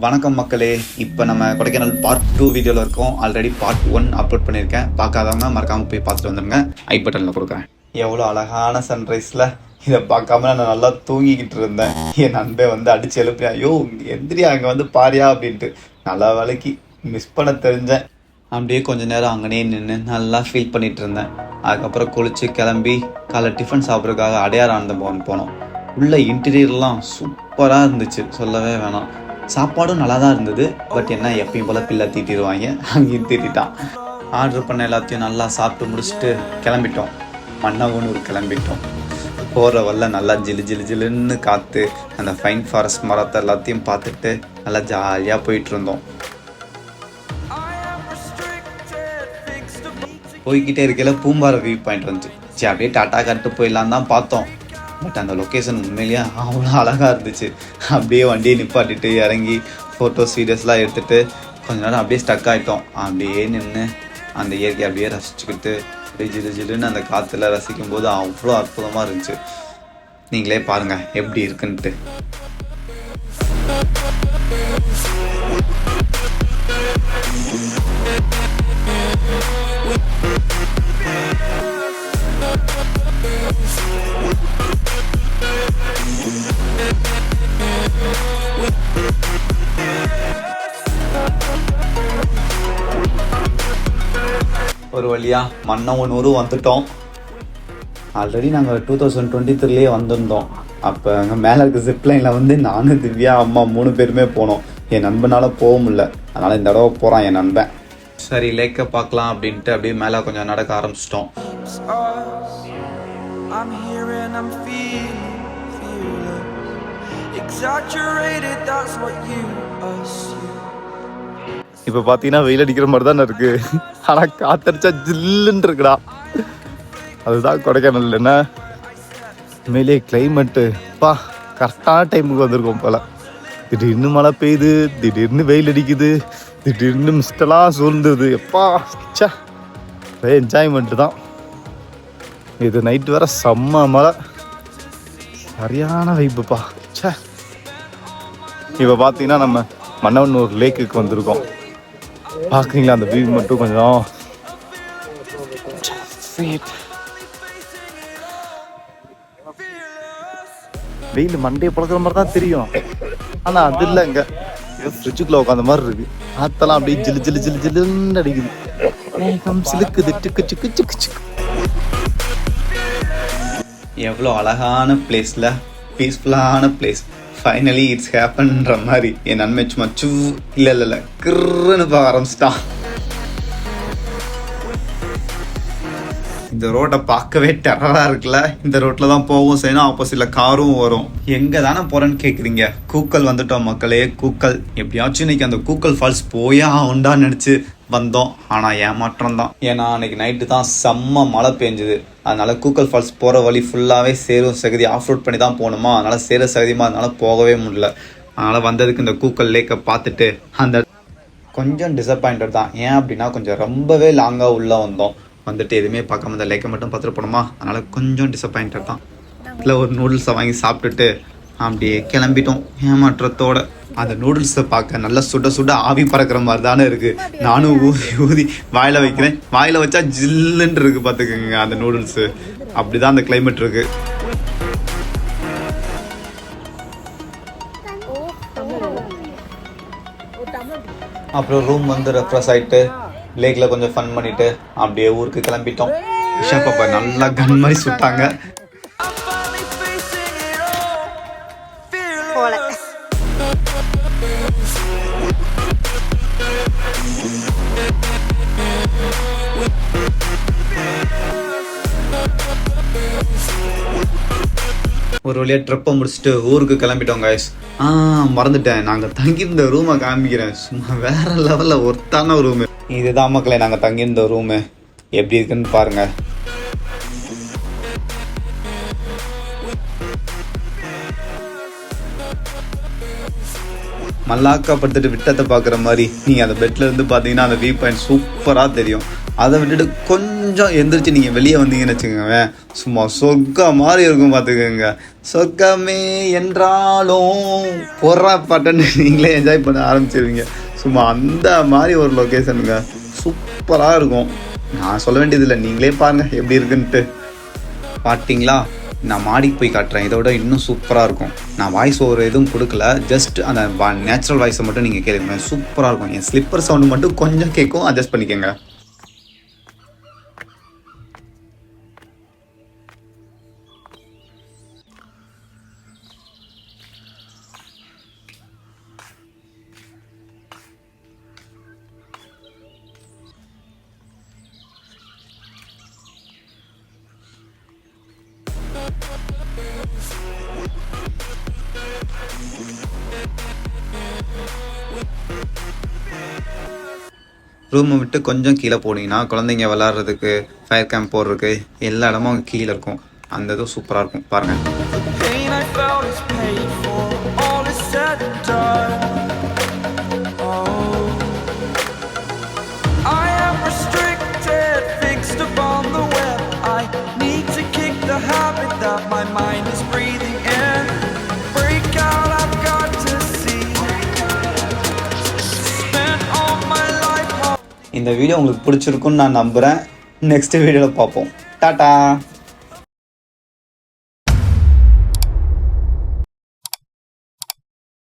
வணக்கம் மக்களே. இப்போ நம்ம கொடைக்கானல் பார்ட் 2 வீடியோவில் இருக்கோம். ஆல்ரெடி பார்ட் 1 அப்லோட் பண்ணியிருக்கேன். பார்க்காதவங்க மறக்காமல் போய் பார்த்துட்டு வந்துடுங்க. ஐ பட்டனில் கொடுக்குறேன். எவ்வளோ அழகான சன்ரைஸில் இதை பார்க்காம நான் நல்லா தூங்கிக்கிட்டு இருந்தேன். என் நண்பே வந்து அடித்து எழுப்பியா, ஐயோ எந்திரியா அங்கே வந்து பாரியா அப்படின்ட்டு. நல்லா வேலைக்கு மிஸ் பண்ண தெரிஞ்சேன். அப்படியே கொஞ்சம் நேரம் அங்கனே நின்று நல்லா ஃபீல் பண்ணிகிட்டு இருந்தேன். அதுக்கப்புறம் குளித்து கிளம்பி காலை டிஃபன் சாப்பிட்றதுக்காக அடையார் ஆனந்த பவன் போனோம். உள்ள இன்டீரியர்லாம் சூப்பராக இருந்துச்சு, சொல்லவே வேணாம். சாப்பாடும் நல்லா தான் இருந்தது. பட் என்ன, எப்பயும் போல் பிள்ளை தீட்டிடுவாங்க, அங்கேயும் தீட்டிட்டான். ஆர்டர் பண்ண எல்லாத்தையும் நல்லா சாப்பிட்டு முடிச்சுட்டு கிளம்பிட்டோம். மன்னவனூர் கிளம்பிட்டோம். போகிற வரல நல்லா ஜிலுன்னு காற்று, அந்த ஃபைன் ஃபாரஸ்ட் மரத்தை எல்லாத்தையும் பார்த்துட்டு நல்லா ஜாலியாக போயிட்டு இருந்தோம். போய்கிட்டே இருக்கையில் பூம்பாறை வியூ பாயிண்ட் வந்துச்சு. சரி அப்படியே டாட்டா கட்டு போயிடலாம் தான் பார்த்தோம். பட் அந்த லொக்கேஷன் உண்மையிலேயே அவ்வளோ அழகாக இருந்துச்சு. அப்படியே வண்டியை நிப்பாட்டிட்டு இறங்கி ஃபோட்டோஸ் வீடியோஸ்லாம் எடுத்துகிட்டு கொஞ்ச நேரம் அப்படியே ஸ்டக் ஆகிட்டோம். அப்படியே நின்று அந்த இயற்கையை அப்படியே ரசிச்சுக்கிட்டு அப்படியே ஜிலுன்னு அந்த காற்றுல ரசிக்கும் போது அவ்வளோ அற்புதமாக இருந்துச்சு. நீங்களே பாருங்கள் எப்படி இருக்குன்ட்டு. ஒரு வழியாக மன்னவனூரும் வந்துட்டோம். ஆல்ரெடி நாங்கள் 2023 வந்திருந்தோம். அப்போ அங்கே மேலே இருக்க ஜிப்லைனில் வந்து நானும் திவ்யா அம்மா 3 பேருமே போனோம். என் நண்பனால் போக முடியல, அதனால் இந்த தடவை போகிறான் என் நண்பன். சரி லேக்கை பார்க்கலாம் அப்படின்ட்டு அப்படியே மேலே கொஞ்சம் நடக்க ஆரம்பிச்சிட்டோம். இப்போ பார்த்தீங்கன்னா வெயில் அடிக்கிற மாதிரி தானே இருக்குது. ஆனால் காத்தடிச்சா ஜில்லுன்னு இருக்குடா. அதுதான் கொடைக்கானல். என்ன உண்மையிலே கிளைமேட்டு கரெக்டான டைமுக்கு வந்திருக்கோம் போல். திடீர்னு மழை பெய்யுது, திடீர்னு வெயில் அடிக்குது, திடீர்னு மிஸ்டெல்லாம் சூழ்ந்துது. என்ஜாய்மெண்ட்டு தான் இது. நைட்டு வேற செம்ம மழை, சரியான வைப்புப்பா. இப்போ பார்த்தீங்கன்னா நம்ம மன்னவனூர் லேக்குக்கு வந்திருக்கோம். பார்க்குறீங்களா அந்த வியூ மட்டும் கொஞ்சம். வெயில் மண்டையை பழக்கிற மாதிரி தான் தெரியும், ஆனால் அது இல்லை. இங்கே ஃப்ரிட்ஜுக்குள்ளே உட்காந்த மாதிரி இருக்கு. காத்தெல்லாம் அப்படியே ஜில்லுன்னு அடிக்குது. சிலுக்குது, டிக்கு சிக்கு சிக்கு சிக்கு. எவ்வளோ அழகான பிளேஸில், பீஸ்ஃபுல்லான பிளேஸ். ஃபைனலி இட்ஸ் ஹேப்பன்ற மாதிரி என் நன்மை சும்மா இல்லை கிருன்னு பார்க்க ஆரம்பிச்சிட்டான். இந்த ரோட்டை பார்க்கவே டெரராக இருக்குல்ல. இந்த ரோட்டில் தான் போகும் செய்யணும், ஆப்போசிட்டில் காரும் வரும். எங்கே தானே போகிறேன்னு கேட்குறீங்க. கூக்கல் வந்துட்டோம் மக்களே. கூக்கல் எப்படியாச்சும் இன்னைக்கு அந்த கூக்கல் ஃபால்ஸ் போயா உண்டான்னு நினச்சி வந்தோம். ஆனால் ஏமாற்றம் தான். ஏன்னா அன்றைக்கி நைட்டு தான் செம்ம மழை பெஞ்சுது. அதனால் கூக்கல் ஃபால்ஸ் போகிற வழி ஃபுல்லாகவே சேரும் சகதி ஆஃப் ரோட் பண்ணி தான் போகணுமா. அதனால் சேர சகதியமாக அதனால் போகவே முடியல. அதனால் வந்ததுக்கு இந்த கூக்கல் லேக்கை பார்த்துட்டு அந்த கொஞ்சம் டிசப்பாயிண்டட் தான். ஏன் அப்படின்னா கொஞ்சம் ரொம்பவே லாங்காக உள்ளே வந்தோம். வந்துட்டு எதுவுமே பார்க்காம இந்த லேக்கை மட்டும் பார்த்துட்டு போனோமா. அதனால் கொஞ்சம் டிசப்பாயிண்டட் தான். இல்லை ஒரு நூடுல்ஸை வாங்கி சாப்பிட்டுட்டு அப்படியே கிளம்பிட்டோம் ஏமாற்றத்தோட. அந்த நூடுல்ஸை பார்க்க நல்லா சுட ஆவி பறக்கிற மாதிரி தானே இருக்குது. நானும் ஊதி வாயில் வைக்கிறேன். வாயில் வச்சா ஜில்லுன்னு இருக்குது பார்த்துக்குங்க அந்த நூடுல்ஸு. அப்படி தான் அந்த கிளைமேட் இருக்குது. அப்புறம் ரூம் வந்து ரெஃப்ரெஷ் ஆகிட்டு லேக்கில் கொஞ்சம் ஃபன் பண்ணிவிட்டு அப்படியே ஊருக்கு கிளம்பிட்டோம். விஷா பாப்பா நல்லா கன் மாதிரி சுட்டாங்க. ஒரு வழியாக ட்ரிப்பை முடிச்சுட்டு ஊருக்கு கிளம்பிட்டோம் கைஸ். மறந்துட்டேன், நாங்கள் தங்கியிருந்த ரூமை காமிக்கிறேன். சும்மா வேற லெவலில் ஒர்த்தான ரூமு. இதுதான் மக்களே நாங்கள் தங்கியிருந்த ரூமு. எப்படி இருக்குன்னு பாருங்கள். மல்லாக்கப்படுத்திட்டு விட்டத்தை பார்க்குற மாதிரி நீங்கள் அந்த பெட்டில் இருந்து பார்த்தீங்கன்னா அந்த வியூ பாயிண்ட் சூப்பராக தெரியும். அதை விட்டுட்டு கொஞ்சம் எந்திரிச்சு நீங்கள் வெளியே வந்தீங்கன்னு வச்சுக்கோங்க, சும்மா சொர்க்க மாதிரி இருக்கும் பார்த்துக்கோங்க. சொர்க்கமே என்றாலும் போடுறா பாட்டுன்னு நீங்களே என்ஜாய் பண்ண ஆரம்பிச்சிருவீங்க. சும்மா அந்த மாதிரி ஒரு லொக்கேஷனுங்க, சூப்பராக இருக்கும். நான் சொல்ல வேண்டியதில்லை, நீங்களே பாருங்கள் எப்படி இருக்குன்ட்டு. பார்த்தீங்களா, நான் மாடிக்கு போய் காட்டுறேன், இதோட இன்னும் சூப்பராக இருக்கும். நான் வாய்ஸ் ஓவர் எதுவும் கொடுக்கல, ஜஸ்ட் அந்த நேச்சுரல் வாய்ஸை மட்டும் நீங்கள் கேளுங்க, சூப்பராக இருக்கும். என் ஸ்லிப்பர் சவுண்டு மட்டும் கொஞ்சம் கேட்கும், அட்ஜஸ்ட் பண்ணிக்கோங்க. ரூமை விட்டு கொஞ்சம் கீழே போனீங்கன்னா குழந்தைங்க விளாட்றதுக்கு, ஃபயர் கேம்ப் போடுறதுக்கு எல்லா இடமும் அங்கே கீழே இருக்கும். அந்த இதுவும் சூப்பராக இருக்கும் பாருங்கள். இந்த வீடியோ உங்களுக்கு பிடிச்சிருக்குன்னு நான் நம்புகிறேன். நெக்ஸ்ட் வீடியோவில் பார்ப்போம். டாட்டா.